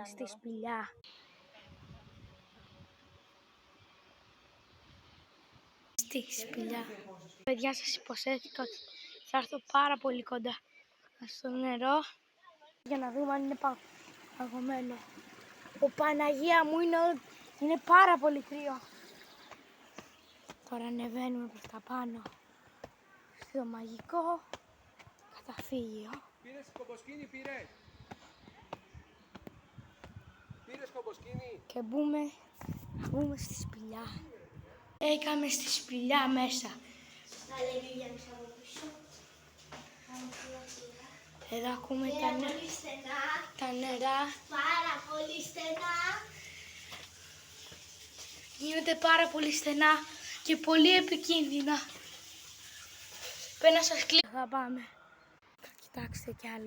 Είμαι στη σπηλιά. Στη σπηλιά. Παιδιά, σας υποσχέθηκα ότι θα έρθω πάρα πολύ κοντά στο νερό για να δούμε αν είναι παγωμένο. Ο Παναγία μου είναι πάρα πολύ κρύο. Τώρα ανεβαίνουμε προς τα πάνω στο μαγικό καταφύγιο. Πήρες κομποσκίνη, πήρες. Πήρες κομποσκίνη. Και θα μπούμε στη σπηλιά. Έκαμε στη σπηλιά μέσα. Εδώ ακούμε τα νερά. Πάρα πολύ στενά. Γίνονται πάρα πολύ στενά και πολύ επικίνδυνα. Πρέπει να σας κλείσω. Θα πάμε. Κοιτάξτε κι άλλο.